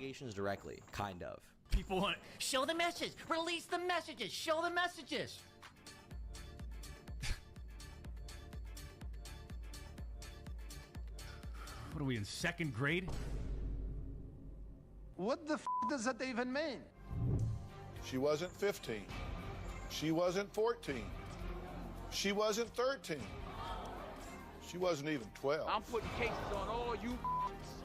allegations directly, kind of. People want to show the message, release the messages, show the messages. What are we in 2nd grade? What the f does that even mean? She wasn't 15. She wasn't 14. She wasn't 13. She wasn't even 12. I'm putting cases on all you.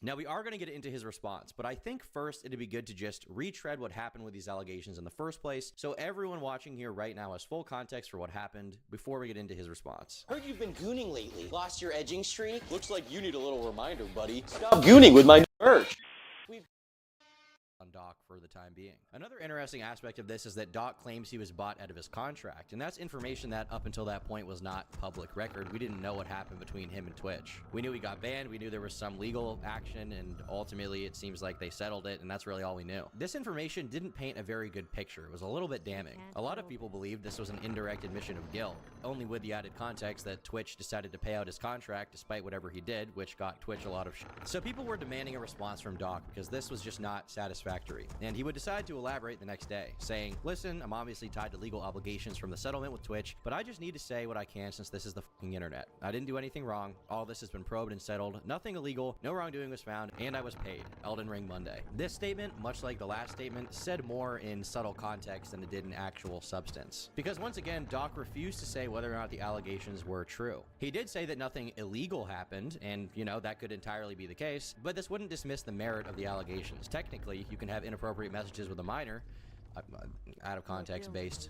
Now, we are going to get into his response, but I think first it'd be good to just retread what happened with these allegations in the first place, so everyone watching here right now has full context for what happened before we get into his response. Heard you've been gooning lately. Lost your edging streak? Looks like you need a little reminder, buddy. Stop gooning with my merch. On Doc for the time being. Another interesting aspect of this is that Doc claims he was bought out of his contract, and that's information that up until that point was not public record. We didn't know what happened between him and Twitch. We knew he got banned, we knew there was some legal action, and ultimately it seems like they settled it, and that's really all we knew. This information didn't paint a very good picture. It was a little bit damning. A lot of people believed this was an indirect admission of guilt, only with the added context that Twitch decided to pay out his contract despite whatever he did, which got Twitch a lot of shit. So people were demanding a response from Doc because this was just not satisfactory. And he would decide to elaborate the next day, saying, listen, I'm obviously tied to legal obligations from the settlement with Twitch, but I just need to say what I can since this is the fucking internet. I didn't do anything wrong. All this has been probed and settled. Nothing illegal. No wrongdoing was found, and I was paid. Elden Ring Monday. This statement, much like the last statement, said more in subtle context than it did in actual substance. Because once again, Doc refused to say whether or not the allegations were true. He did say that nothing illegal happened, and, you know, that could entirely be the case, but this wouldn't dismiss the merit of the allegations. Technically, you can have inappropriate messages with a minor. Out of context based.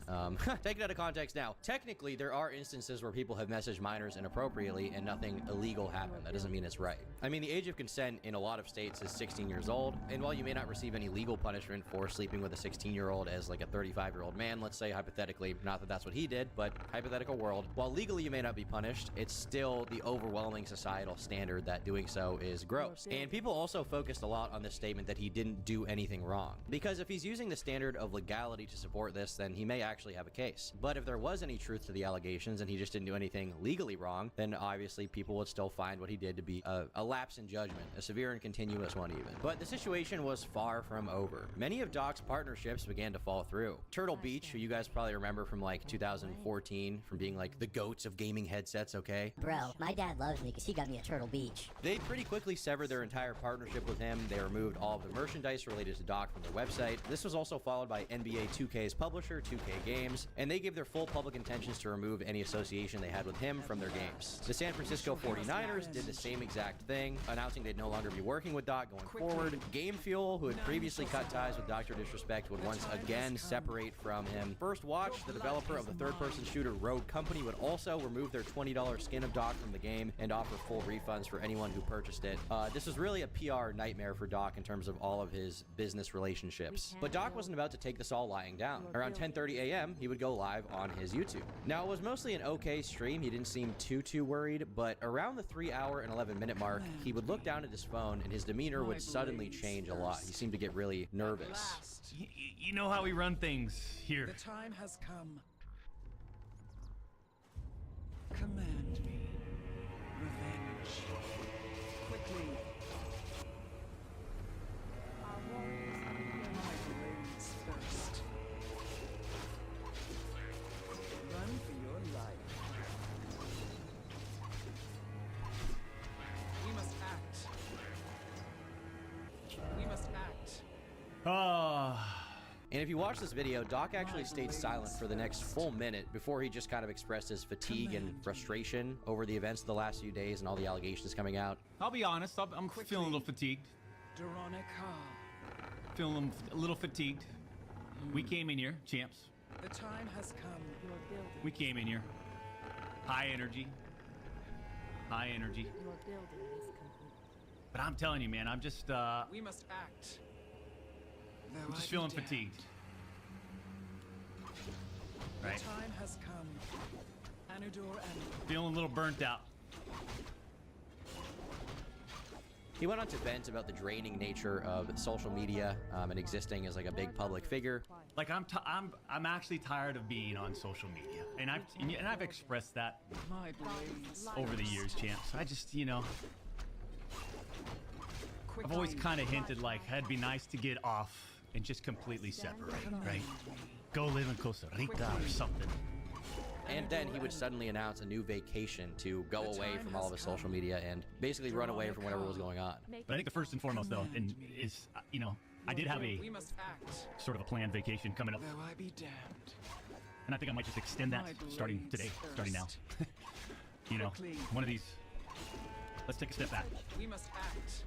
Take it out of context now. Technically, there are instances where people have messaged minors inappropriately and nothing illegal happened. That doesn't mean it's right. I mean, the age of consent in a lot of states is 16 years old, and while you may not receive any legal punishment for sleeping with a 16-year-old as like a 35-year-old man, let's say hypothetically, not that that's what he did, but hypothetical world, while legally you may not be punished, it's still the overwhelming societal standard that doing so is gross. And people also focused a lot on this statement that he didn't do anything wrong, because if he's using the standard of legality to support this, then he may actually have a case. But if there was any truth to the allegations and he just didn't do anything legally wrong, then obviously people would still find what he did to be a lapse in judgment, a severe and continuous one even. But the situation was far from over. Many of Doc's partnerships began to fall through. Turtle Beach, who you guys probably remember from like 2014, from being like the goats of gaming headsets, okay? Bro, my dad loves me because he got me a Turtle Beach. They pretty quickly severed their entire partnership with him. They removed all of the merchandise related to Doc from their website. This was also followed by NBA 2K's publisher, 2K Games, and they gave their full public intentions to remove any association they had with him from their games. The San Francisco 49ers did the same exact thing, announcing they'd no longer be working with Doc going forward. Game Fuel, who had previously cut ties with Dr. Disrespect, would once again separate from him. First Watch, the developer of the third-person shooter Rogue Company, would also remove their $20 skin of Doc from the game and offer full refunds for anyone who purchased it. This was really a PR nightmare for Doc in terms of all of his business relationships. But Doc wasn't about to take this all lying down. Around 10:30 a.m., he would go live on his YouTube. Now, it was mostly an okay stream. He didn't seem too worried, but around the 3-hour and 11-minute mark, he would look down at his phone and his demeanor would suddenly change a lot. He seemed to get really nervous. You know how we run things here. The time has come. Command me. Revenge. Quickly. My blades first. Run for your life. We must act. We must act. And if you watch this video, Doc actually stayed silent for the next full minute before he just kind of expressed his fatigue and frustration over the events of the last few days and all the allegations coming out. I'll be honest, I'm feeling a little fatigued. Veronica. Feeling a little fatigued. We came in here, champs. The time has come. We came in here. High energy. High energy. But I'm telling you, man, I'm just, We must act. I'm just feeling fatigued. Right. The time has come. Anudor and Feeling a little burnt out. He went on to vent about the draining nature of social media and existing as like a big public figure. Like I'm actually tired of being on social media, and I've expressed that my blades over the years, champs. I just, you know, I've always kind of hinted like it'd be nice to get off and just completely separate, right? Go live in Costa Rica or something. And then he would suddenly announce a new vacation to go away from all of his social media and basically run away from whatever was going on. But I think the first and foremost, though, is I did have a We must act. sort of a planned vacation coming up, Though I be damned. and I think I might just extend that starting today, starting now. Quickly. One of these. Let's take a step back. We must act.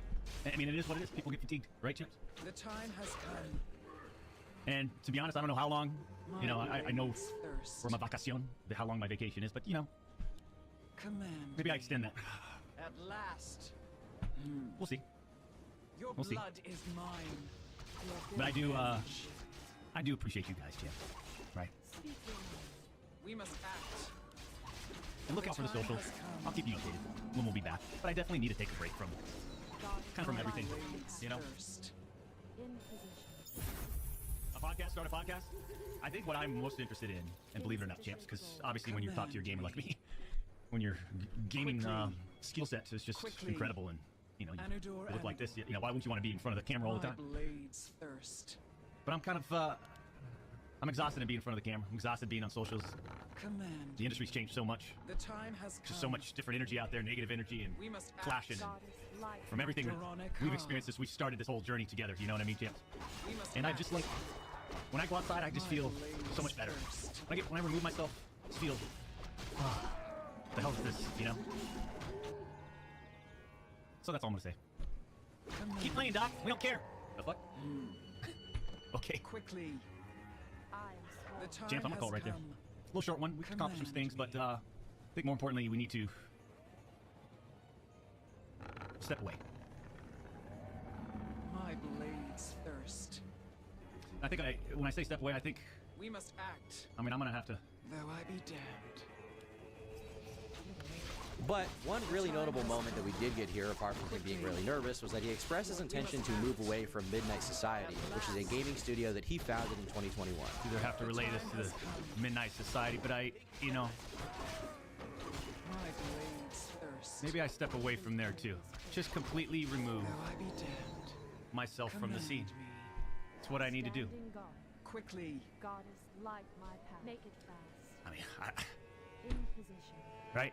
I mean, it is what it is. People get fatigued, right, Chips? The time has come. And to be honest, I don't know how long. I know Thirst. for my vacacion, how long my vacation is, but Command. maybe I extend that. At last. We'll see. Your We'll see. blood is mine. But I do appreciate you guys, Jim. Right? We must act. And look out for the socials. I'll keep you updated when we'll be back. But I definitely need to take a break from from everything. Thirst. A podcast, start a podcast. I think what I'm most interested in, and believe it or not, champs, because obviously when you talk to your gamer like me, when your gaming skill set is just incredible, and you look like this, why wouldn't you want to be in front of the camera all the My time? blades thirst. But I'm kind of, I'm exhausted in being in front of the camera. I'm exhausted being on socials. Command. The industry's changed so much. The time has come. Just so much different energy out there, negative energy, and We must clashing. act. From everything Veronica. we've experienced this, we started this whole journey together. You know what I mean, champs? We must And I act. just when I go outside, I just feel so much better. When I remove myself, I just feel, the hell is this, So that's all I'm gonna say. Keep playing, Doc. We don't care. The fuck? Okay. Quickly. The time Champ, I'm gonna call it right there. come. A little short one. We've accomplished some things, but I think more importantly, we need to step away. My blades thirst. I think when I say step away, I think, We must act. I'm gonna have to. Though I be damned. But one really notable moment that we did get here, apart from him being really nervous, was that he expressed his intention to move away from Midnight Society, which is a gaming studio that he founded in 2021. Either have to relay this to the Midnight Society, but My blades thirst. maybe I step away from there too. Just completely remove Though I be damned. myself from the scene. Command me. It's what I need to do. Quickly. God is light my path. Make it fast. I mean, In position. right?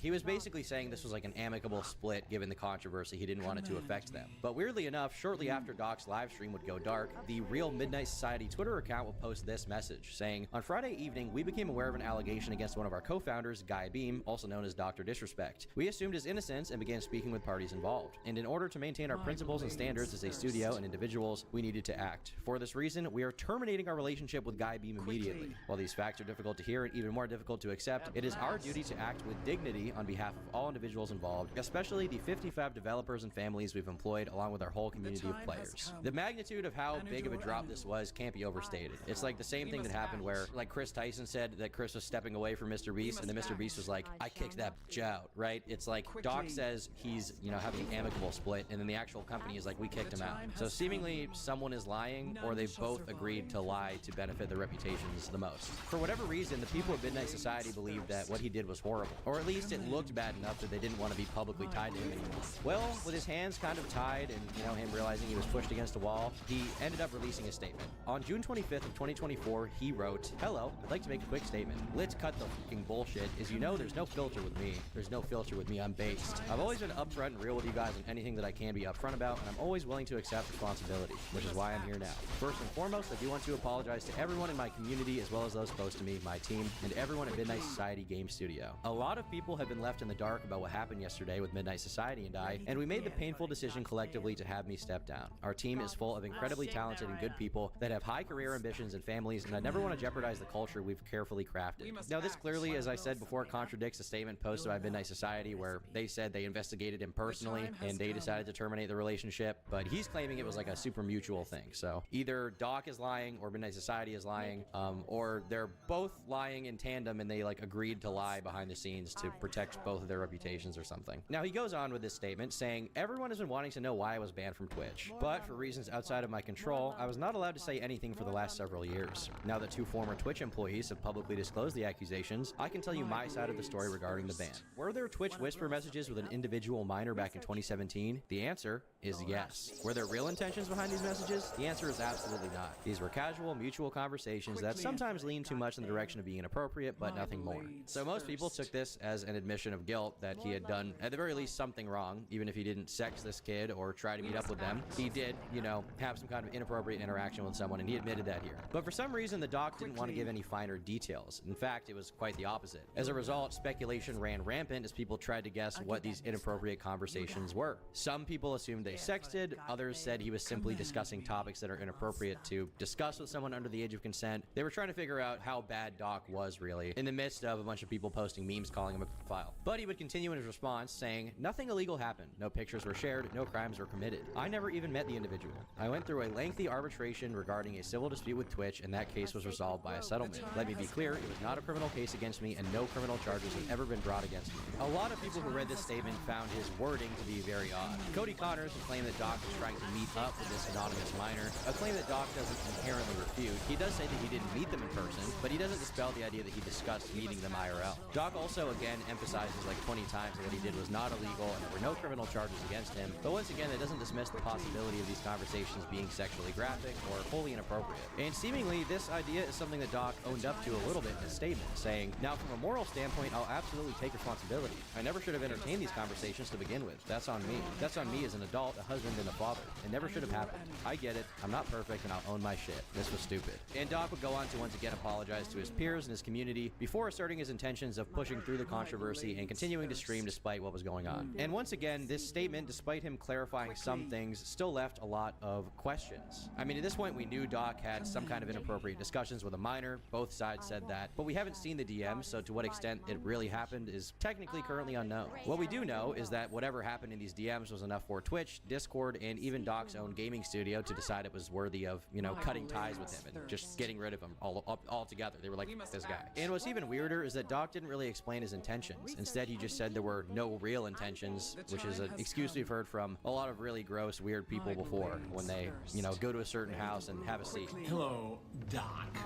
He was basically saying this was like an amicable split given the controversy. He didn't want it to affect them. But weirdly enough, shortly after Doc's live stream would go dark, the real Midnight Society Twitter account will post this message saying, "On Friday evening, we became aware of an allegation against one of our co-founders, Guy Beam, also known as Dr. Disrespect. We assumed his innocence and began speaking with parties involved. And in order to maintain our principles and standards as a studio and individuals, we needed to act. For this reason, we are terminating our relationship with Guy Beam immediately. While these facts are difficult to hear and even more difficult to accept, it is our duty to act with dignity on behalf of all individuals involved, especially the 55 developers and families we've employed, along with our whole community of players." The magnitude of how big of a drop this was can't be overstated. It's like the same thing that happened where, like, Chris Tyson said that Chris was stepping away from Mr. Beast, and then Mr. Beast was like, "I kicked that bitch out," right? It's like Doc says he's, having an amicable split, and then the actual company is like, "We kicked him out." So seemingly someone is lying, or they've both agreed to lie to benefit their reputations the most. For whatever reason, the people of Midnight Society believed that what he did was horrible, or at least it looked bad enough that they didn't want to be publicly tied to him anymore. Well, with his hands kind of tied and, him realizing he was pushed against a wall, he ended up releasing a statement. On June 25th of 2024, he wrote, "Hello, I'd like to make a quick statement. Let's cut the fucking bullshit. As you know, there's no filter with me. There's no filter with me. I'm based. I've always been upfront and real with you guys on anything that I can be upfront about, and I'm always willing to accept responsibility, which is why I'm here now. First and foremost, I do want to apologize to everyone in my community, as well as those close to me, my team, and everyone at Midnight Society Game Studio. A lot of people have been left in the dark about what happened yesterday with Midnight Society and I, and we made the painful decision collectively to have me step down. Our team is full of incredibly talented and good people that have high career ambitions and families, and I never want to jeopardize the culture we've carefully crafted." Now, this clearly, as I said before, contradicts a statement posted by Midnight Society where they said they investigated him personally and they decided to terminate the relationship, but he's claiming it was like a super mutual thing. So either Doc is lying or Midnight Society is lying, or they're both lying in tandem and they agreed to lie behind the scenes to protect both of their reputations or something. Now, he goes on with this statement saying, "Everyone has been wanting to know why I was banned from Twitch, but for reasons outside of my control, I was not allowed to say anything for the last several years. Now that 2 former Twitch employees have publicly disclosed the accusations, I can tell you my side of the story regarding the ban. Were there Twitch whisper messages with an individual minor back in 2017? The answer is yes. Were there real intentions behind these messages? The answer is absolutely not. These were casual, mutual conversations that sometimes lean too much in the direction of being inappropriate, but nothing more. So most people took this as an admission of guilt that he had done, at the very least, something wrong, even if he didn't sex this kid or try to meet up with them. He did, you know, have some kind of inappropriate interaction with someone, and he admitted that here. But for some reason, the doc didn't want to give any finer details. In fact, it was quite the opposite. As a result, speculation ran rampant as people tried to guess what these inappropriate conversations were. Some people assumed they sexted, others said he was simply discussing topics that are inappropriate to discuss with someone under the age of consent. They were trying to figure out how bad Doc was really, in the midst of a bunch of people posting memes calling him a pedophile. But he would continue in his response, saying, "Nothing illegal happened. No pictures were shared. No crimes were committed. I never even met the individual. I went through a lengthy arbitration regarding a civil dispute with Twitch, and that case was resolved by a settlement. Let me be clear, it was not a criminal case against me, and no criminal charges have ever been brought against me." A lot of people who read this statement found his wording to be very odd. Cody Connors, who claimed that Doc was trying to meet up with this anonymous minor, a claim that Doc doesn't inherently refute. He does say that he didn't meet them in person, but he doesn't dispel the idea that he discussed meeting them IRL. Doc also again emphasizes like 20 times that what he did was not illegal and there were no criminal charges against him, but once again that doesn't dismiss the possibility of these conversations being sexually graphic or wholly inappropriate. And seemingly this idea is something that Doc owned up to a little bit in his statement, saying, "Now from a moral standpoint, I'll absolutely take responsibility. I never should have entertained these conversations to begin with. That's on me. That's on me as an adult, a husband, and a father. It never should have happened. I get it. I'm not perfect, and I'll own my shit. This was stupid." And Doc would go on to once again apologize to his peers and his community before asserting his intentions of pushing through the controversy and continuing to stream despite what was going on. And once again, this statement, despite him clarifying some things, still left a lot of questions. I mean, at this point, we knew Doc had some kind of inappropriate discussions with a minor. Both sides said that, but we haven't seen the DMs, so to what extent it really happened is technically currently unknown. What we do know is that whatever happened in these DMs was enough for Twitch, Discord, and even Doc's own gaming studio to decide it was worthy of, you know, cutting ties with him and just getting rid of him altogether. They were like, this guy. And what's even weirder is that Doc didn't really explain his intentions. Instead, he just said there were no real intentions, which is an excuse we've heard from a lot of really gross, weird people before when they, you know, go to a certain house and have a seat. Hello, Doc.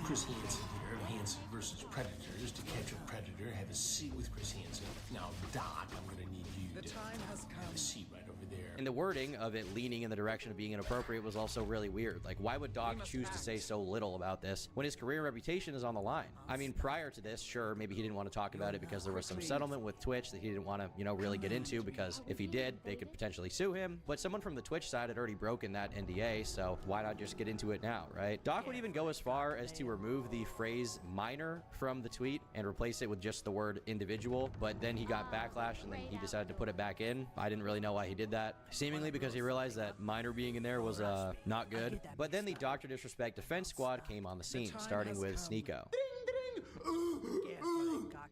Chris Hansen here of Hansen versus Predators. To catch a predator, have a seat with Chris Hansen. Now, Doc, I'm gonna need you to have a seat right over there. And the wording of it leaning in the direction of being inappropriate was also really weird. Like, why would Doc choose to say so little about this when his career and reputation is on the line? I mean, prior to this, sure, maybe he didn't want to talk about it because there was some settlement with Twitch that he didn't want to, you know, really get into, because if he did, they could potentially sue him. But someone from the Twitch side had already broken that NDA, so why not just get into it now, right? Doc would even go as far as to remove the phrase minor from the tweet and replace it with just the word individual, but then he got backlash and then he decided to put it back in. I didn't really know why he did that, seemingly because he realized that minor being in there was not good. But then the Dr. Disrespect defense squad came on the scene, starting with Sneeko.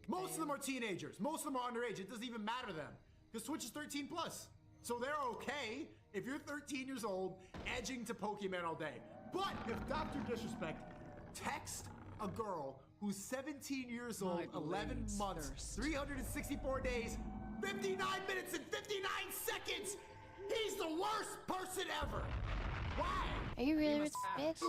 Most of them are teenagers. Most of them are underage. It doesn't even matter to them because Twitch is 13 plus. So they're okay if you're 13 years old edging to Pokemon all day. But if Dr. Disrespect texts a girl who's 17 years old, 11 months, 364 days, 59 minutes and 59 seconds, he's the worst person ever. Why? Are you really rich, bitch?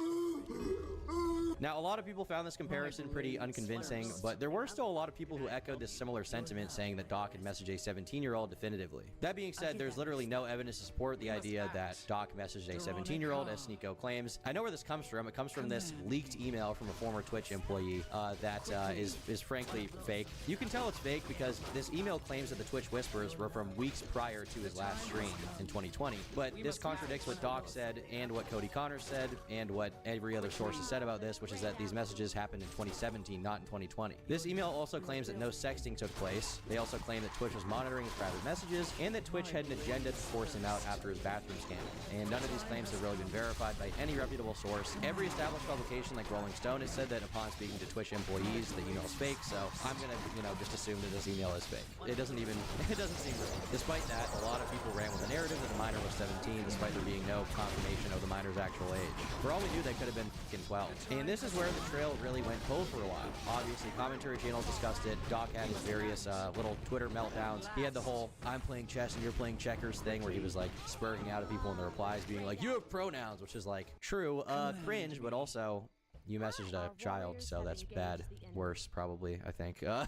Now, a lot of people found this comparison pretty unconvincing, but there were still a lot of people who echoed this similar sentiment, saying that Doc had messaged a 17-year-old definitively. That being said, there's literally no evidence to support the idea that Doc messaged a 17-year-old, as Sneeko claims. I know where this comes from. It comes from this leaked email from a former Twitch employee that is frankly fake. You can tell it's fake because this email claims that the Twitch whispers were from weeks prior to his last stream in 2020, but this contradicts what Doc said and what Cody Connors said and what every other source has said about this, which is that these messages happened in 2017, not in 2020. This email also claims that no sexting took place. They also claim that Twitch was monitoring his private messages and that Twitch had an agenda to force him out after his bathroom scandal. And none of these claims have really been verified by any reputable source. Every established publication like Rolling Stone has said that upon speaking to Twitch employees, the email is fake, so I'm gonna, just assume that this email is fake. It doesn't seem real. Despite that, a lot of people ran with the narrative that the minor was 17, despite there being no confirmation of the minor's actual age. For all we knew, they could have been fucking 12. And this is where the trail really went cold for a while. Obviously, commentary channels discussed it. Doc had his various little Twitter meltdowns. He had the whole "I'm playing chess and you're playing checkers" thing, where he was like spurting out at people in the replies, being like, "You have pronouns," which is like true, cringe, but also, You messaged a child, so that's bad. Worse, probably, I think. Yeah,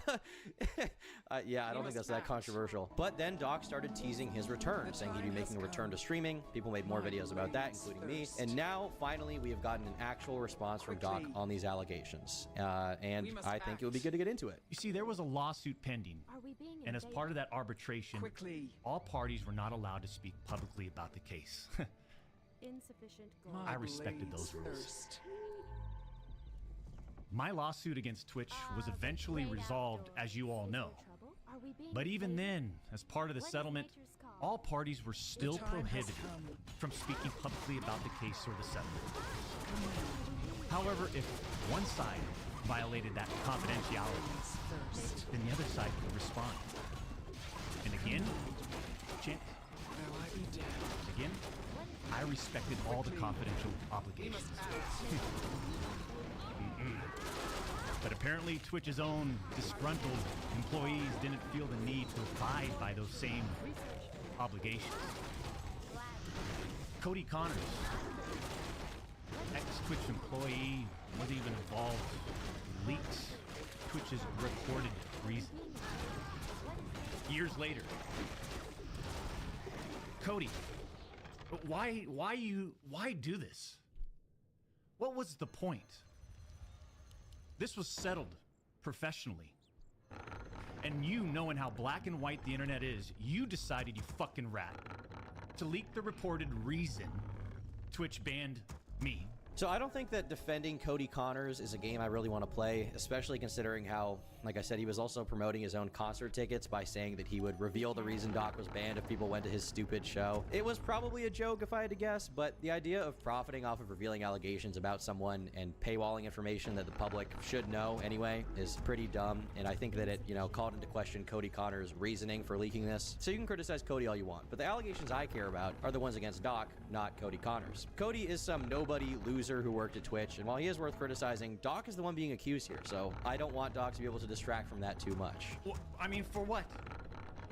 I don't think that's that controversial. But then Doc started teasing his return, saying he'd be making a return to streaming. People made more videos about that, including me. And now, finally, we have gotten an actual response from Doc on these allegations. And I think it would be good to get into it. You see, there was a lawsuit pending. And as part of that arbitration, all parties were not allowed to speak publicly about the case. Insufficient I respected those rules. My lawsuit against Twitch was eventually resolved, as you all know. But even then, as part of the settlement, all parties were still prohibited from speaking publicly about the case or the settlement. However, if one side violated that confidentiality, then the other side could respond. And again, again, I respected all the confidential obligations. But apparently Twitch's own disgruntled employees didn't feel the need to abide by those same obligations. Cody Connors, ex-Twitch employee, wasn't even involved in leaks. Twitch's reported reason. Years later, Cody, why do this? What was the point? This was settled professionally. And you, knowing how black and white the internet is, you decided, you fucking rat, to leak the reported reason Twitch banned me. So I don't think that defending Cody Connors is a game I really want to play, especially considering how, like I said, he was also promoting his own concert tickets by saying that he would reveal the reason Doc was banned if people went to his stupid show. It was probably a joke if I had to guess, but the idea of profiting off of revealing allegations about someone and paywalling information that the public should know anyway is pretty dumb, and I think that it, called into question Cody Connors' reasoning for leaking this. So you can criticize Cody all you want, but the allegations I care about are the ones against Doc, not Cody Connors. Cody is some nobody loser who worked at Twitch, and while he is worth criticizing, Doc is the one being accused here, so I don't want Doc to be able to distract from that too much. Well, I mean, for what?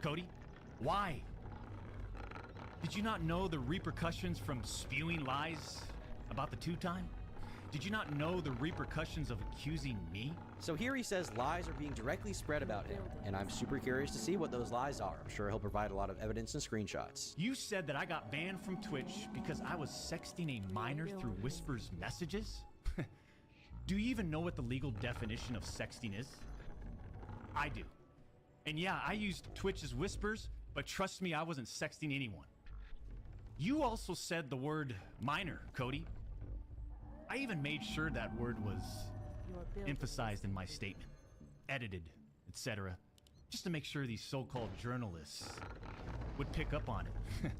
Cody? Why? Did you not know the repercussions from spewing lies about the two-time? Did you not know the repercussions of accusing me? So here he says lies are being directly spread about him, and I'm super curious to see what those lies are. I'm sure he'll provide a lot of evidence and screenshots. You said that I got banned from Twitch because I was sexting a minor through Whisper's messages? Do you even know what the legal definition of sexting is? I do. And yeah, I used Twitch as Whispers, but trust me, I wasn't sexting anyone. You also said the word minor, Cody. I even made sure that word was emphasized in my statement, edited, etc., just to make sure these so-called journalists would pick up on it.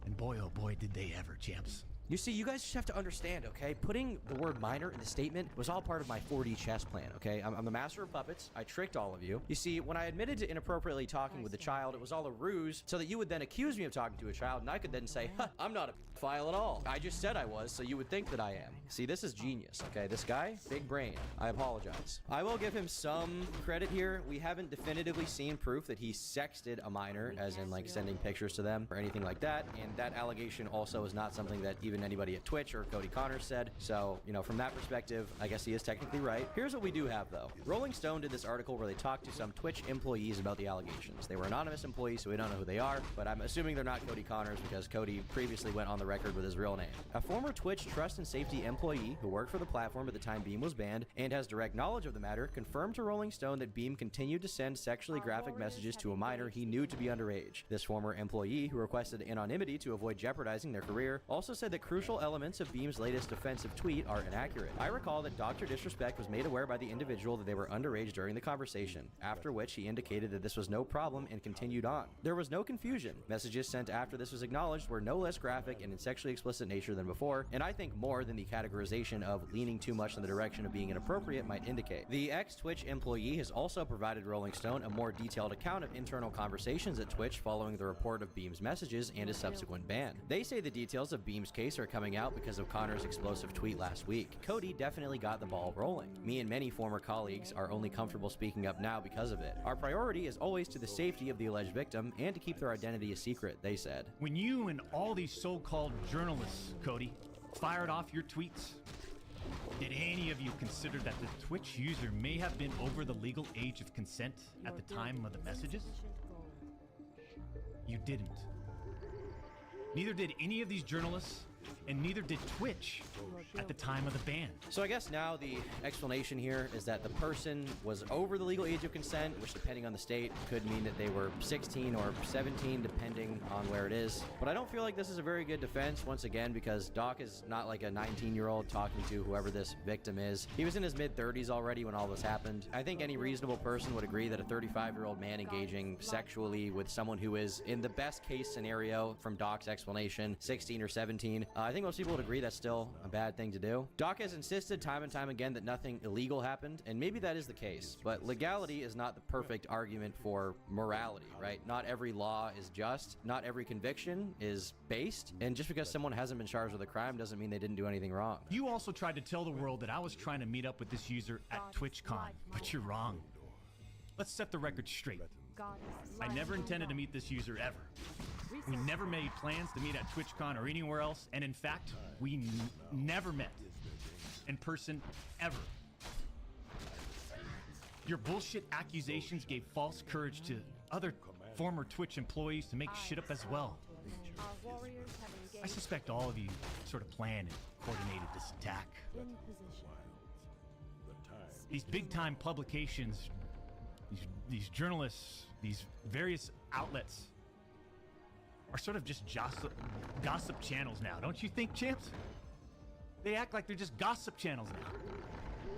And boy, oh boy, did they ever, champs. You see, you guys just have to understand, okay? Putting the word minor in the statement was all part of my 4D chess plan, okay? I'm the master of puppets. I tricked all of you. You see, when I admitted to inappropriately talking with the child, it was all a ruse so that you would then accuse me of talking to a child, and I could then say, huh, I'm not a file at all. I just said I was, so you would think that I am. See, this is genius, okay? This guy, big brain. I apologize. I will give him some credit here. We haven't definitively seen proof that he sexted a minor, as in, like, sending pictures to them or anything like that, and that allegation also is not something that even anybody at Twitch or Cody Connors said. So, from that perspective, I guess he is technically right. Here's what we do have, though. Rolling Stone did this article where they talked to some Twitch employees about the allegations. They were anonymous employees, so we don't know who they are, but I'm assuming they're not Cody Connors because Cody previously went on the record with his real name. A former Twitch trust and safety employee who worked for the platform at the time Beam was banned and has direct knowledge of the matter confirmed to Rolling Stone that Beam continued to send sexually graphic messages to a minor he knew to be underage. This former employee, who requested anonymity to avoid jeopardizing their career, also said that crucial elements of Beam's latest offensive tweet are inaccurate. I recall that Dr. Disrespect was made aware by the individual that they were underage during the conversation, after which he indicated that this was no problem and continued on. There was no confusion. Messages sent after this was acknowledged were no less graphic and in sexually explicit nature than before, and I think more than the categorization of leaning too much in the direction of being inappropriate might indicate. The ex-Twitch employee has also provided Rolling Stone a more detailed account of internal conversations at Twitch following the report of Beam's messages and his subsequent ban. They say the details of Beam's case are coming out because of Connor's explosive tweet last week. Cody definitely got the ball rolling. Me and many former colleagues are only comfortable speaking up now because of it. Our priority is always to the safety of the alleged victim and to keep their identity a secret, they said. When you and all these so-called journalists, Cody, fired off your tweets, Did any of you consider that the Twitch user may have been over the legal age of consent at the time of the messages? You didn't. Neither did any of these journalists, and neither did Twitch at the time of the ban. So I guess now the explanation here is that the person was over the legal age of consent, which depending on the state could mean that they were 16 or 17 depending on where it is. But I don't feel like this is a very good defense once again, because Doc is not like a 19-year-old talking to whoever this victim is. He was in his mid-30s already when all this happened. I think any reasonable person would agree that a 35-year-old man engaging sexually with someone who is, in the best case scenario from Doc's explanation, 16 or 17, I think most people would agree that's still a bad thing to do. Doc has insisted time and time again that nothing illegal happened, and maybe that is the case, but legality is not the perfect argument for morality, right? Not every law is just, not every conviction is based, and just because someone hasn't been charged with a crime doesn't mean they didn't do anything wrong. You also tried to tell the world that I was trying to meet up with this user at TwitchCon, but you're wrong. Let's set the record straight. I never intended to meet this user ever. We never made plans to meet at TwitchCon or anywhere else, and in fact, we never met in person ever. Your bullshit accusations gave false courage to other former Twitch employees to make shit up as well. I suspect all of you sort of planned and coordinated this attack. These big-time publications, these journalists, these various outlets are sort of just gossip channels now, don't you think, champs? They act like they're just gossip channels now,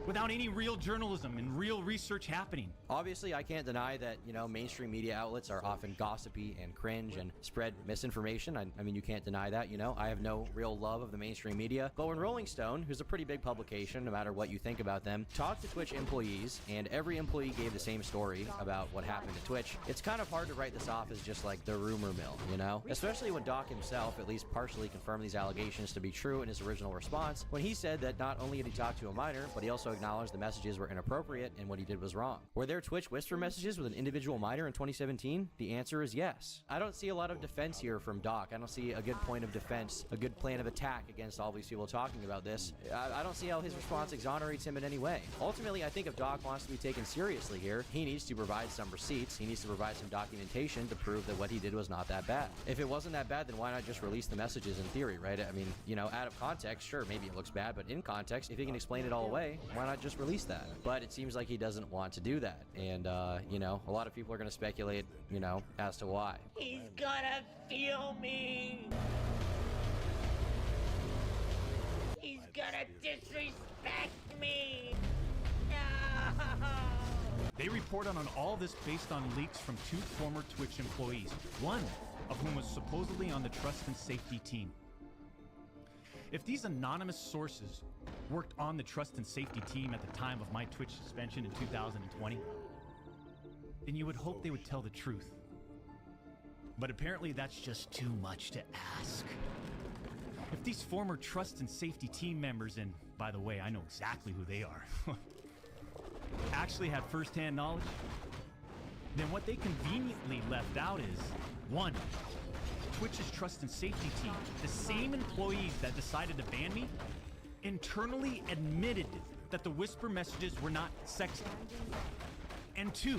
without any real journalism and real research happening. Obviously, I can't deny that, you know, mainstream media outlets are often gossipy and cringe and spread misinformation. I mean, you can't deny that, you know. I have no real love of the mainstream media. But when Rolling Stone, who's a pretty big publication, no matter what you think about them, talked to Twitch employees, and every employee gave the same story about what happened at Twitch, it's kind of hard to write this off as just like the rumor mill, you know? Especially when Doc himself at least partially confirmed these allegations to be true in his original response, when he said that not only had he talked to a minor, but he also acknowledged the messages were inappropriate and what he did was wrong. Were there Twitch whisper messages with an individual minor in 2017? The answer is yes. I don't see a lot of defense here from Doc. I don't see a good point of defense, a good plan of attack against all these people talking about this. I don't see how his response exonerates him in any way. Ultimately, I think if Doc wants to be taken seriously here, he needs to provide some receipts. He needs to provide some documentation to prove that what he did was not that bad. If it wasn't that bad, then why not just release the messages in theory, right? I mean, you know, out of context, sure, maybe it looks bad, but in context, if he can explain it all away, why not just release that? But it seems like he doesn't want to do that. And, you know, a lot of people are going to speculate, you know, as to why. He's gonna feel me. He's gonna disrespect me. No. They reported on all this based on leaks from two former Twitch employees, one of whom was supposedly on the trust and safety team. If these anonymous sources worked on the trust and safety team at the time of my Twitch suspension in 2020, then you would hope they would tell the truth. But apparently that's just too much to ask. If these former trust and safety team members, and by the way, I know exactly who they are, actually had first-hand knowledge, then what they conveniently left out is, one, Twitch's trust and safety team, the same employees that decided to ban me, internally admitted that the whisper messages were not sexting. And two,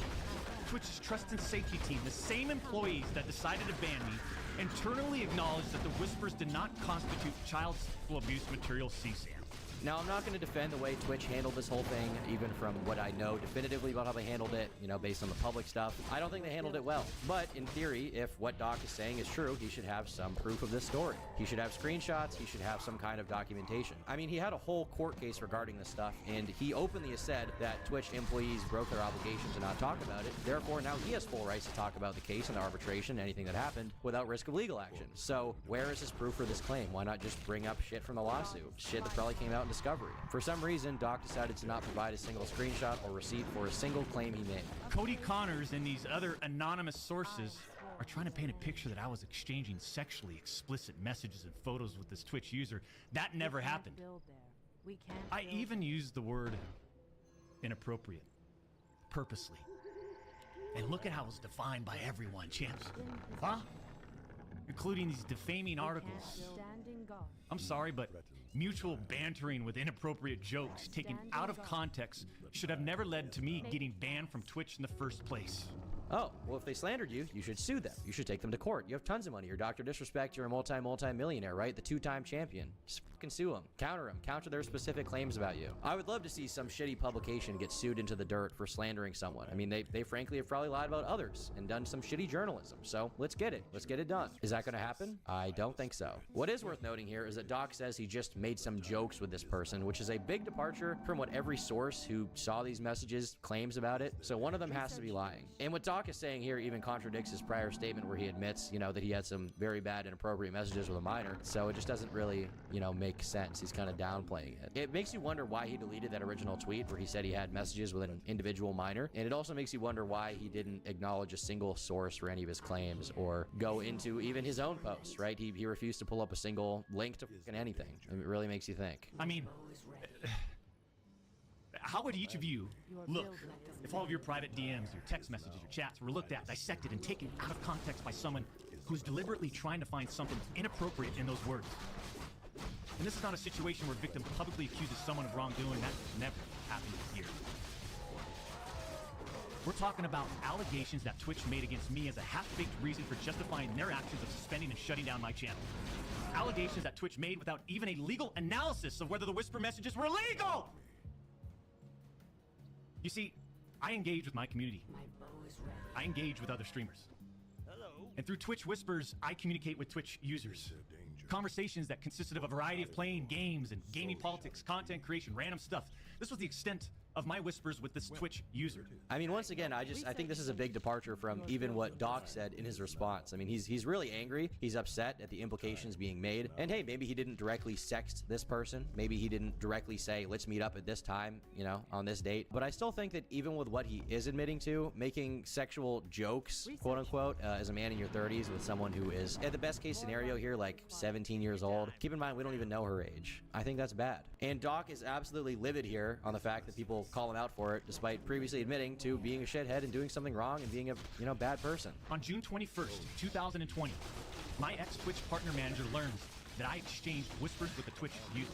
Twitch's trust and safety team, the same employees that decided to ban me, internally acknowledged that the whispers did not constitute child sexual abuse material CSAM. Now, I'm not going to defend the way Twitch handled this whole thing, even from what I know definitively about how they handled it, you know, based on the public stuff. I don't think they handled it well. But in theory, if what Doc is saying is true, he should have some proof of this story. He should have screenshots. He should have some kind of documentation. I mean, he had a whole court case regarding this stuff, and he openly has said that Twitch employees broke their obligation to not talk about it. Therefore, now he has full rights to talk about the case and the arbitration, anything that happened, without risk of legal action. So where is his proof for this claim? Why not just bring up shit from the lawsuit? Shit that probably came out in discovery. For some reason, Doc decided to not provide a single screenshot or receipt for a single claim he made. Cody Connors and these other anonymous sources are trying to paint a picture that I was exchanging sexually explicit messages and photos with this Twitch user. That never happened. I even used the word inappropriate, purposely. And look at how it's defined by everyone, champs. Huh? Including these defaming articles. I'm sorry, but mutual bantering with inappropriate jokes taken out of context should have never led to me getting banned from Twitch in the first place. Oh, well, if they slandered you, you should sue them. You should take them to court. You have tons of money. You're Dr. Disrespect. You're a multi-millionaire, right? The two-time champion. Just fucking sue them. Counter them. Counter their specific claims about you. I would love to see some shitty publication get sued into the dirt for slandering someone. I mean, they frankly have probably lied about others and done some shitty journalism. So let's get it. Let's get it done. Is that going to happen? I don't think so. What is worth noting here is that Doc says he just made some jokes with this person, which is a big departure from what every source who saw these messages claims about it. So one of them has to be lying. And what Doc is saying here even contradicts his prior statement where he admits, you know, that he had some very bad inappropriate messages with a minor. So it just doesn't really, you know, make sense. He's kind of downplaying it. It makes you wonder why he deleted that original tweet where he said he had messages with an individual minor. And it also makes you wonder why he didn't acknowledge a single source for any of his claims or go into even his own posts, right? He refused to pull up a single link to fucking anything. It really makes you think. I mean, how would each of you look if all of your private DMs, your text messages, your chats were looked at, dissected, and taken out of context by someone who's deliberately trying to find something inappropriate in those words? And this is not a situation where a victim publicly accuses someone of wrongdoing. That never happened here. We're talking about allegations that Twitch made against me as a half-baked reason for justifying their actions of suspending and shutting down my channel. Allegations that Twitch made without even a legal analysis of whether the whisper messages were legal! You see, I engage with my community. I engage with other streamers. And through Twitch Whispers, I communicate with Twitch users. Conversations that consisted of a variety of playing games and gaming politics, content creation, random stuff. This was the extent of my whispers with this Twitch user. I mean, once again, I think this is a big departure from even what Doc said in his response. I mean, he's really angry. He's upset at the implications being made. And hey, maybe he didn't directly sext this person. Maybe he didn't directly say, let's meet up at this time, you know, on this date. But I still think that even with what he is admitting to, making sexual jokes, quote unquote, as a man in your 30s with someone who is, at the best case scenario here, like 17 years old. Keep in mind, we don't even know her age. I think that's bad. And Doc is absolutely livid here on the fact that people call him out for it, despite previously admitting to being a shithead and doing something wrong and being a, you know, bad person. On June 21st, 2020, my ex-Twitch partner manager learns that I exchanged whispers with a Twitch user.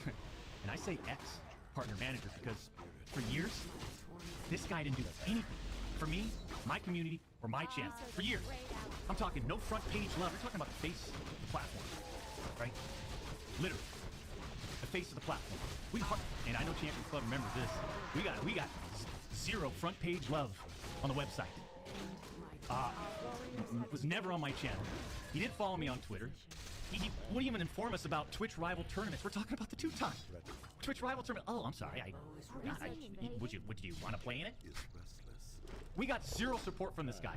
And I say ex-partner manager because for years, this guy didn't do anything for me, my community, or my channel. For years. I'm talking no front page love. We're talking about the face of the platform, right? Literally. The face of the platform. And I know Champions Club remembers this. We got zero front page love on the website. Was never on my channel. He did follow me on Twitter. He wouldn't even inform us about Twitch rival tournaments. We're talking about the two-time Twitch rival tournament. Oh, I'm sorry. Would you want to play in it? We got zero support from this guy.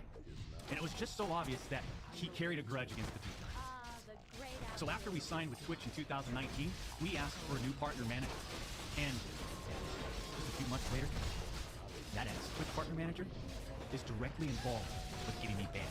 And it was just so obvious that he carried a grudge against the two-time. So after we signed with Twitch in 2019, we asked for a new partner manager. And just a few months later, that ex-Twitch partner manager is directly involved with getting me banned.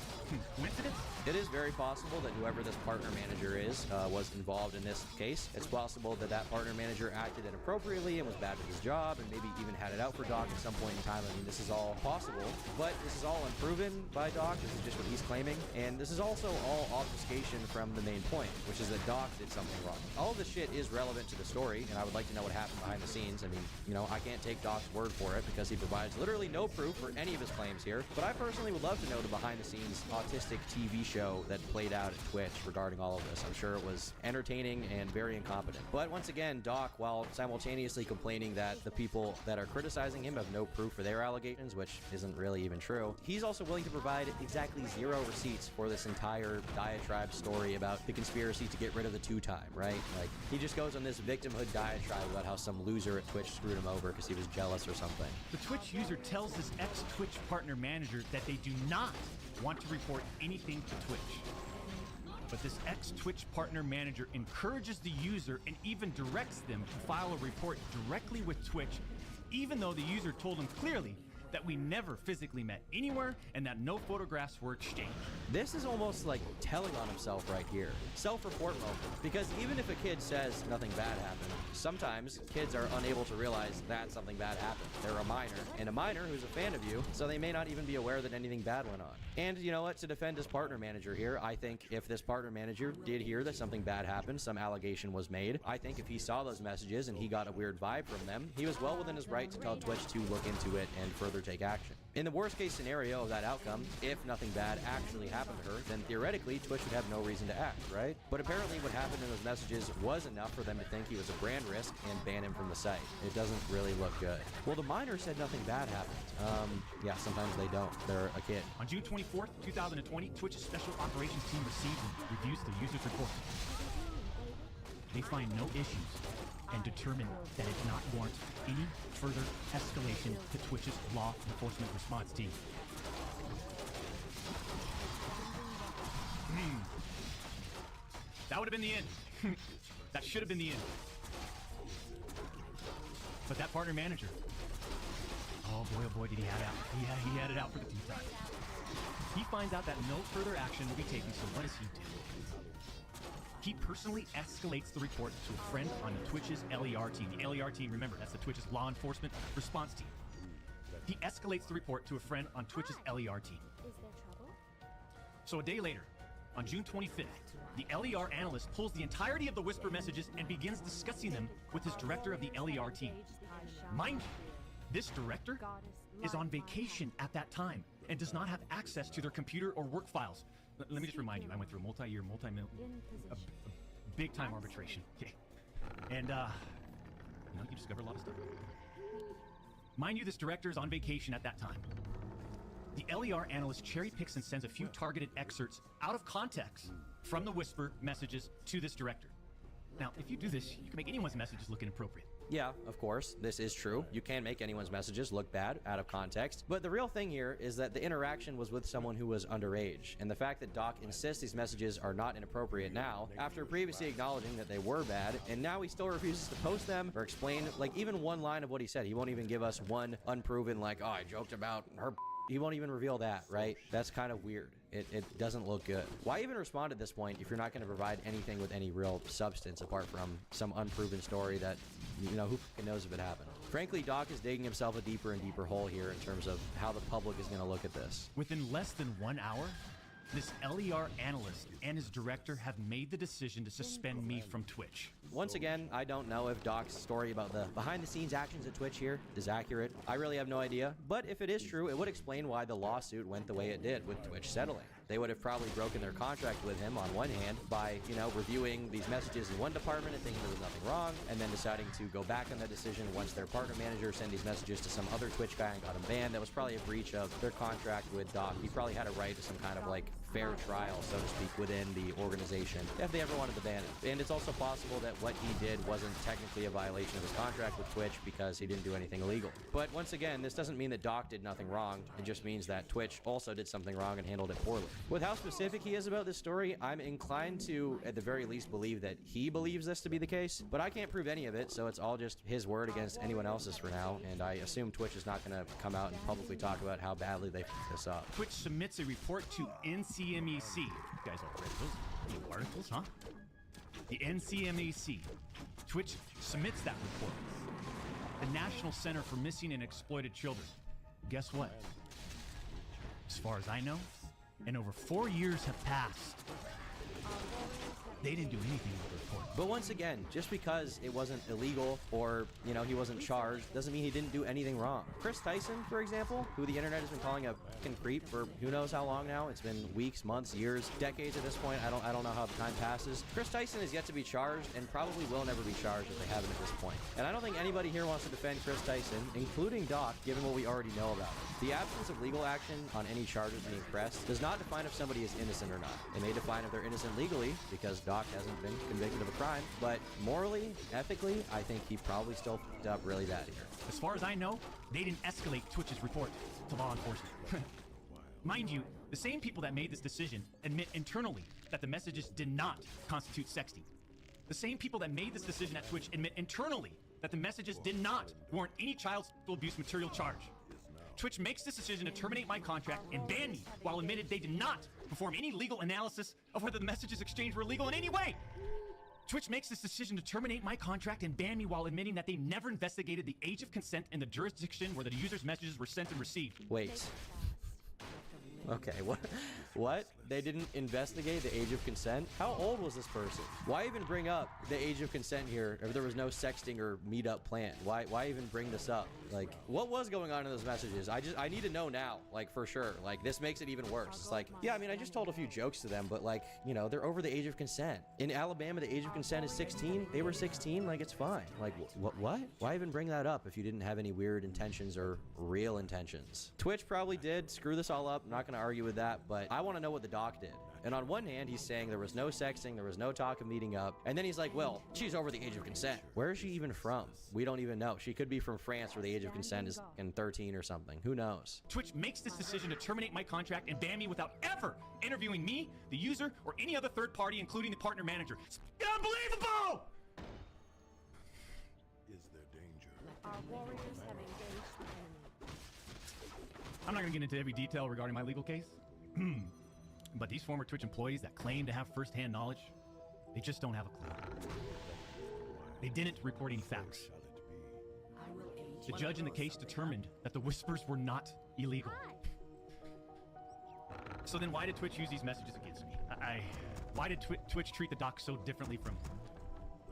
Coincidence? It is very possible that whoever this partner manager is was involved in this case. It's possible that that partner manager acted inappropriately and was bad at his job and maybe even had it out for Doc at some point in time. I mean, this is all possible, but this is all unproven by Doc. This is just what he's claiming. And this is also all obfuscation from the main point, which is that Doc did something wrong. All of this shit is relevant to the story, and I would like to know what happened behind the scenes. I mean, you know, I can't take Doc's word for it because he provides literally no proof for any of his claims here, but I personally would love to know the behind-the-scenes autistic TV show that played out at Twitch regarding all of this. I'm sure it was entertaining and very incompetent. But once again, Doc, while simultaneously complaining that the people that are criticizing him have no proof for their allegations, which isn't really even true, he's also willing to provide exactly zero receipts for this entire diatribe story about the conspiracy to get rid of the two-time, right? Like, he just goes on this victimhood diatribe about how some loser at Twitch screwed him over because he was jealous or something. The Twitch user tells his ex-Twitch partner manager that they do not want to report anything to Twitch. But this ex-Twitch partner manager encourages the user and even directs them to file a report directly with Twitch, even though the user told him clearly that we never physically met anywhere, and that no photographs were exchanged. This is almost like telling on himself right here. Self-report moment. Because even if a kid says nothing bad happened, sometimes kids are unable to realize that something bad happened. They're a minor, and a minor who's a fan of you, so they may not even be aware that anything bad went on. And you know what? To defend his partner manager here, I think if this partner manager did hear that something bad happened, some allegation was made, I think if he saw those messages and he got a weird vibe from them, he was well within his right to tell Twitch to look into it and further take action. In the worst case scenario of that outcome, if nothing bad actually happened to her, then theoretically Twitch would have no reason to act, right? But apparently what happened in those messages was enough for them to think he was a brand risk and ban him from the site. It doesn't really look good. Well, the minor said nothing bad happened. Yeah, sometimes they don't. They're a kid. On June 24th, 2020, Twitch's Special Operations Team received and reviews the user's report. They find no issues and determine that it did not warrant any further escalation to Twitch's law enforcement response team. That would have been the end. That should have been the end. But that partner manager, oh boy, did he have it out. He had it out for the team time. He finds out that no further action will be taken, so what does he do? He personally escalates the report to a friend on the Twitch's LER team. The LER team, remember, that's the Twitch's law enforcement response team. He escalates the report to a friend on Twitch's LER team. Is there trouble? So a day later, on June 25th, the LER analyst pulls the entirety of the Whisper messages and begins discussing them with his director of the LER team. Mind you, this director is on vacation at that time and does not have access to their computer or work files. Let me just remind you, I went through a multi-year, big-time arbitration. Okay. And, you discover a lot of stuff. Mind you, this director is on vacation at that time. The LER analyst cherry picks and sends a few targeted excerpts out of context from the Whisper messages to this director. Now, if you do this, you can make anyone's messages look inappropriate. Yeah, of course, this is true. You can make anyone's messages look bad out of context, but the real thing here is that the interaction was with someone who was underage, and the fact that Doc insists these messages are not inappropriate now, after previously acknowledging that they were bad, and now he still refuses to post them or explain, like, even one line of what he said. He won't even give us one unproven, like, oh, I joked about her. He won't even reveal that, right? That's kind of weird. It doesn't look good. Why even respond at this point if you're not going to provide anything with any real substance apart from some unproven story that, who fucking knows if it happened? Frankly, Doc is digging himself a deeper and deeper hole here in terms of how the public is going to look at this. Within less than 1 hour, this LER analyst and his director have made the decision to suspend me from Twitch. Once again, I don't know if Doc's story about the behind-the-scenes actions at Twitch here is accurate. I really have no idea. But if it is true, it would explain why the lawsuit went the way it did with Twitch settling. They would have probably broken their contract with him on one hand by, reviewing these messages in one department and thinking there was nothing wrong, and then deciding to go back on that decision once their partner manager sent these messages to some other Twitch guy and got him banned. That was probably a breach of their contract with Doc. He probably had a right to some kind of, fair trial, so to speak, within the organization if they ever wanted to ban him. And it's also possible that what he did wasn't technically a violation of his contract with Twitch because he didn't do anything illegal. But once again, this doesn't mean that Doc did nothing wrong. It just means that Twitch also did something wrong and handled it poorly. With how specific he is about this story, I'm inclined to, at the very least, believe that he believes this to be the case, but I can't prove any of it, so it's all just his word against anyone else's for now, and I assume Twitch is not going to come out and publicly talk about how badly they f***ed this up. Twitch submits a report to NCMEC. You guys all read those new articles, huh? The NCMEC. Twitch submits that report. The National Center for Missing and Exploited Children. Guess what? As far as I know, and over 4 years have passed, they didn't do anything with the report. But once again, just because it wasn't illegal or, he wasn't charged doesn't mean he didn't do anything wrong. Chris Tyson, for example, who the internet has been calling a fucking creep for who knows how long now. It's been weeks, months, years, decades at this point. I don't know how the time passes. Chris Tyson is yet to be charged and probably will never be charged if they haven't at this point. And I don't think anybody here wants to defend Chris Tyson, including Doc, given what we already know about him. The absence of legal action on any charges being pressed does not define if somebody is innocent or not. It may define if they're innocent legally, because Doc hasn't been convicted of a crime, but morally, ethically, I think he probably still f***ed up really bad here. As far as I know, they didn't escalate Twitch's report to law enforcement. Mind you, the same people that made this decision admit internally that the messages did not constitute sexting. The same people that made this decision at Twitch admit internally that the messages did not warrant any child sexual abuse material charge. Twitch makes this decision to terminate my contract and ban me while admitted they did not perform any legal analysis of whether the messages exchanged were legal in any way. Twitch makes this decision to terminate my contract and ban me while admitting that they never investigated the age of consent in the jurisdiction where the user's messages were sent and received. Wait. Okay, what? They didn't investigate the age of consent? How old was this person? Why even bring up the age of consent here if there was no sexting or meetup planned? Why even bring this up? Like, what was going on in those messages? I need to know now, like, for sure. Like, this makes it even worse. It's like, yeah, I mean, I just told a few jokes to them, but like, you know, they're over the age of consent. In Alabama, the age of consent is 16. They were 16, like, it's fine. Like, what? Why even bring that up if you didn't have any weird intentions or real intentions? Twitch probably did screw this all up. I'm not gonna argue with that, but I want to know what the doc did. And on one hand, he's saying there was no sexting, there was no talk of meeting up, and then he's like, well, she's over the age of consent. Where is she even from? We don't even know. She could be from France where the age of consent is in 13 or something. Who knows? Twitch makes this decision to terminate my contract and ban me without ever interviewing me, the user, or any other third party, including the partner manager. It's unbelievable! Is there danger? Our warriors have engaged the enemy. I'm not going to get into every detail regarding my legal case. But these former Twitch employees that claim to have first-hand knowledge, they just don't have a clue. They didn't report any facts. The judge in the case determined that the whispers were not illegal. So then why did Twitch use these messages against me? Why did Twitch treat the doc so differently from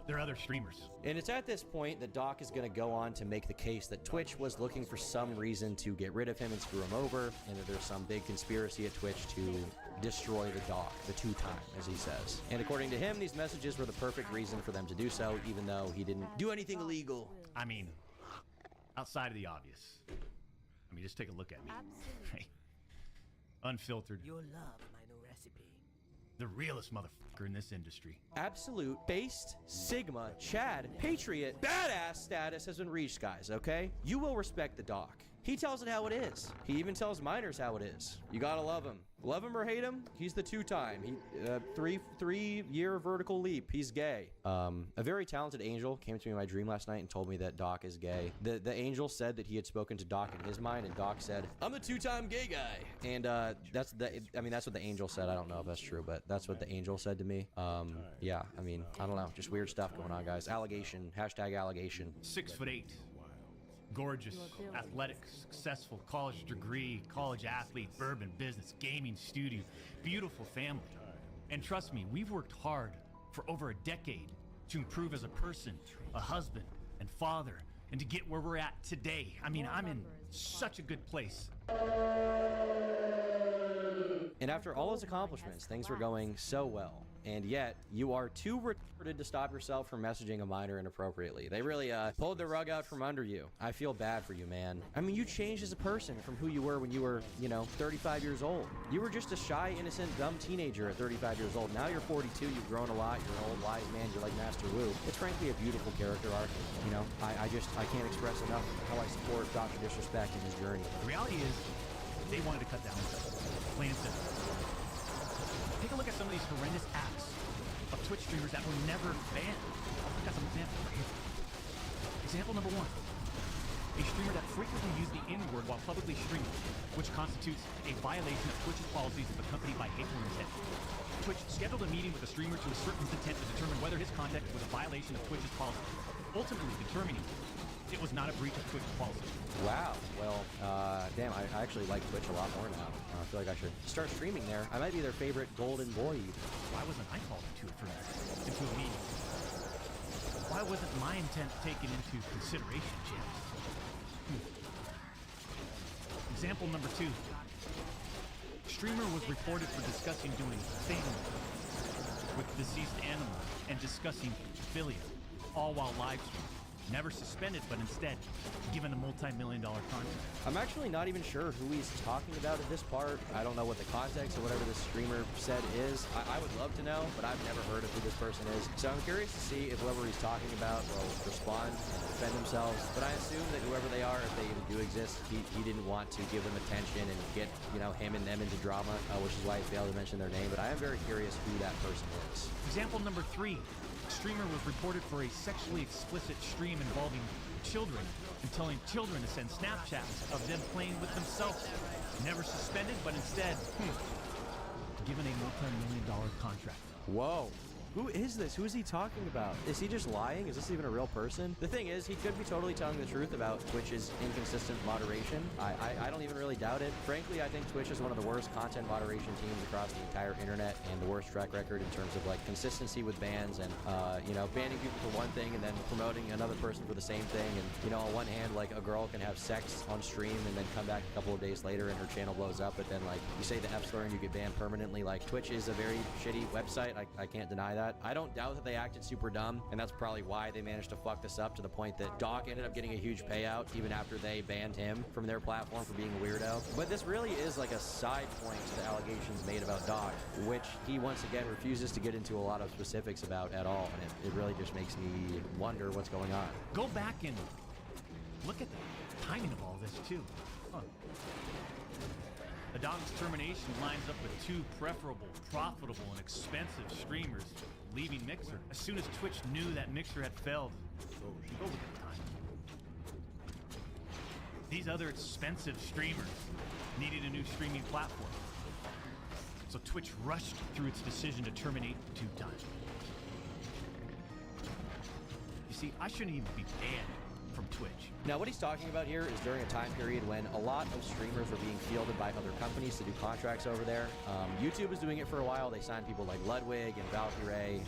their other streamers? And it's at this point that Doc is going to go on to make the case that Twitch was looking for some reason to get rid of him and screw him over, and that there's some big conspiracy at Twitch to destroy the Doc, the two-time, as he says. And according to him, these messages were the perfect reason for them to do so, even though he didn't do anything illegal. I mean, outside of the obvious. I mean, just take a look at me. Right? Unfiltered. You'll love my new recipe. The realest motherfucker in this industry. Absolute, based, Sigma, Chad, Patriot, badass status has been reached, guys, okay? You will respect the Doc. He tells it how it is. He even tells minors how it is. You gotta love him. Love him or hate him, he's the two-time. He three-year vertical leap. He's gay. A very talented angel came to me in my dream last night and told me that Doc is gay. The angel said that he had spoken to Doc in his mind, and Doc said, "I'm the two-time gay guy." And that's what the angel said. I don't know if that's true, but that's what the angel said to me. Yeah, I mean, I don't know. Just weird stuff going on, guys. Allegation. Hashtag allegation. 6'8". Gorgeous, athletic, successful, college degree, college athlete, bourbon business, gaming studio, beautiful family. And trust me, we've worked hard for over a decade to improve as a person, a husband, and father, and to get where we're at today. I mean, I'm in such a good place. And after all his accomplishments, things were going so well. And yet, you are too retarded to stop yourself from messaging a minor inappropriately. They really pulled the rug out from under you. I feel bad for you, man. I mean, you changed as a person from who you were when you were, 35 years old. You were just a shy, innocent, dumb teenager at 35 years old. Now you're 42, you've grown a lot, you're an old wise man, you're like Master Wu. It's frankly a beautiful character arc. I can't express enough how I support Dr. Disrespect in his journey. The reality is, they wanted to cut down plain and simple. Take a look at some of these horrendous acts of Twitch streamers that were never banned. I've got some examples right here. Example number 1. A streamer that frequently used the N-word while publicly streaming, which constitutes a violation of Twitch's policies if accompanied by hateful intent. Twitch scheduled a meeting with the streamer to assert his intent to determine whether his conduct was a violation of Twitch's policy, ultimately determining it was not a breach of Twitch's policy. Wow. Well, damn, I actually like Twitch a lot more now. I feel like I should start streaming there. I might be their favorite golden boy. Why wasn't I called into a meeting? Why wasn't my intent taken into consideration, James? Example number 2. Streamer was reported for discussing doing things with deceased animal and discussing philia, all while live streaming. Never suspended, but instead given a multi-million-dollar contract. I'm actually not even sure who he's talking about in this part. I don't know what the context or whatever this streamer said is. I would love to know, but I've never heard of who this person is. So I'm curious to see if whoever he's talking about will respond and defend themselves. But I assume that whoever they are, if they even do exist, he didn't want to give them attention and get, him and them into drama, which is why he failed to mention their name. But I am very curious who that person is. Example number 3. streamer was reported for a sexually explicit stream involving children and telling children to send Snapchats of them playing with themselves. Never suspended, but instead, given a multi-million-dollar contract. Whoa. Who is this? Who is he talking about? Is he just lying? Is this even a real person? The thing is, he could be totally telling the truth about Twitch's inconsistent moderation. I don't even really doubt it. Frankly, I think Twitch is one of the worst content moderation teams across the entire internet and the worst track record in terms of like consistency with bans and, you know, banning people for one thing and then promoting another person for the same thing. And, you know, on one hand, like a girl can have sex on stream and then come back a couple of days later and her channel blows up. But then like you say the F slur and you get banned permanently. Like Twitch is a very shitty website. I can't deny that. I don't doubt that they acted super dumb, and that's probably why they managed to fuck this up to the point that Doc ended up getting a huge payout even after they banned him from their platform for being a weirdo. But this really is like a side point to the allegations made about Doc, which he once again refuses to get into a lot of specifics about at all, and it really just makes me wonder what's going on. Go back and look at the timing of all this too. Huh. The Doc's termination lines up with two preferable, profitable, and expensive streamers leaving Mixer as soon as Twitch knew that Mixer had failed. Go look at the time. These other expensive streamers needed a new streaming platform. So Twitch rushed through its decision to terminate 2 times. You see, I shouldn't even be banned from Twitch. Now, what he's talking about here is during a time period when a lot of streamers were being fielded by other companies to do contracts over there. YouTube was doing it for a while. They signed people like Ludwig and Valkyrie.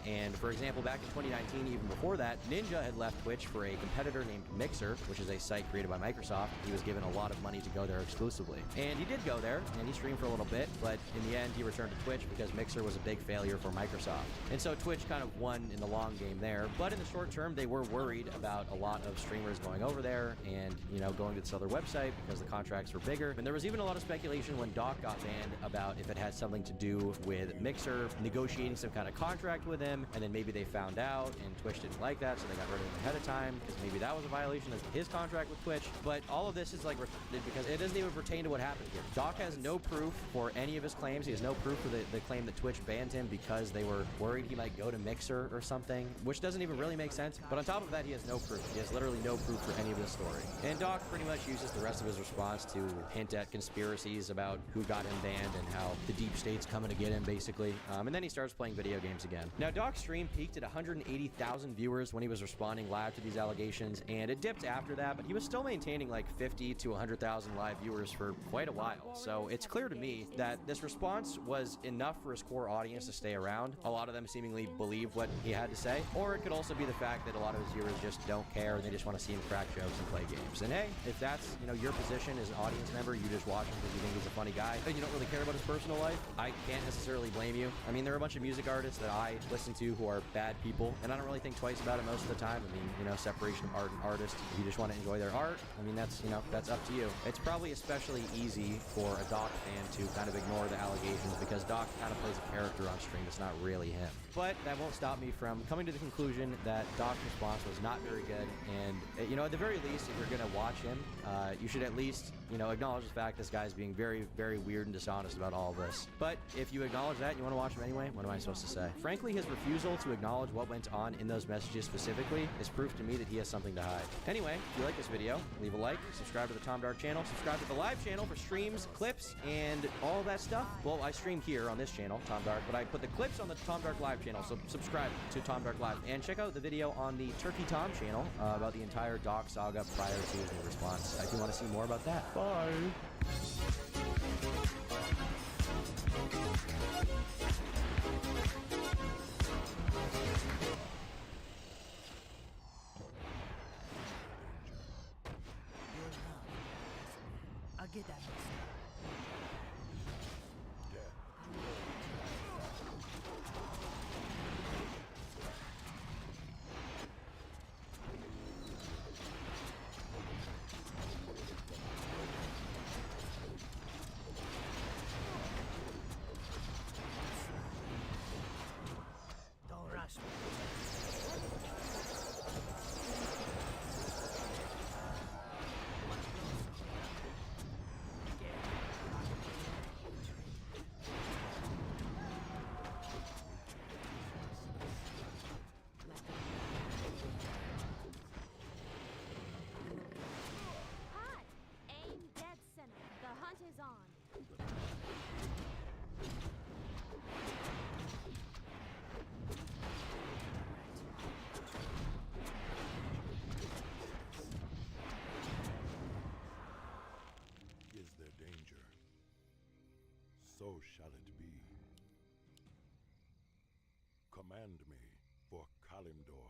And for example, back in 2019, even before that, Ninja had left Twitch for a competitor named Mixer, which is a site created by Microsoft. He was given a lot of money to go there exclusively. And he did go there, and he streamed for a little bit, but in the end, he returned to Twitch because Mixer was a big failure for Microsoft. And so Twitch kind of won in the long game there. But in the short term, they were worried about a lot of streamers going over there and, you know, going to this other website because the contracts were bigger. And there was even a lot of speculation when Doc got banned about if it had something to do with Mixer negotiating some kind of contract with him, and then maybe they found out and Twitch didn't like that, so they got rid of him ahead of time because maybe that was a violation of his contract with Twitch. But all of this is like because it doesn't even pertain to what happened here. Doc has no proof for any of his claims. He has no proof for the claim that Twitch banned him because they were worried he might go to Mixer or something, which doesn't even really make sense. But on top of that, he has no proof. He has literally no proof for any of this story. And Doc pretty much uses the rest of his response to hint at conspiracies about who got him banned and how the deep state's coming to get him, basically. And then he starts playing video games again. Now, Doc's stream peaked at 180,000 viewers when he was responding live to these allegations, and it dipped after that, but he was still maintaining like 50 to 100,000 live viewers for quite a while. So it's clear to me that this response was enough for his core audience to stay around. A lot of them seemingly believe what he had to say, or it could also be the fact that a lot of his viewers just don't care and they just want to see him crack jokes and play games. And hey, if that's, you know, your position as an audience member, you just watch him because you think he's a funny guy and you don't really care about his personal life, I can't necessarily blame you. I mean, there are a bunch of music artists that I listen to who are bad people, and I don't really think twice about it most of the time. I mean, you know, separation of art and artist. If you just want to enjoy their art, I mean, that's, you know, that's up to you. It's probably especially easy for a Doc fan to kind of ignore the allegations because Doc kind of plays a character on stream that's not really him. But that won't stop me from coming to the conclusion that Doc's response was not very good, and, you know, at the very least, if you're going to watch him, you should at least, you know, acknowledge the fact this guy's being very, very weird and dishonest about all of this. But if you acknowledge that, you want to watch him anyway, what am I supposed to say? Frankly, his refusal to acknowledge what went on in those messages specifically is proof to me that he has something to hide. Anyway, if you like this video, leave a like, subscribe to the Tom Dark channel, subscribe to the live channel for streams, clips, and all that stuff. Well, I stream here on this channel, Tom Dark, but I put the clips on the Tom Dark live channel, so subscribe to Tom Dark Live. And check out the video on the Turkey Tom channel about the entire Doc saga prior to his new response if you want to see more about that. Bye! I'll get that. Command me for Kalimdor.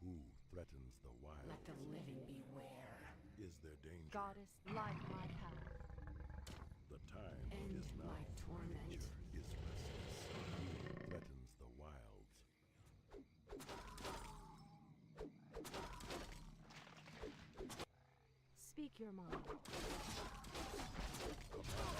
Who threatens the wild? Let the living beware. Is there danger? Goddess, light my path. The time End is now. my torment. Nature is restless. Who threatens the wilds? Speak your mind. Command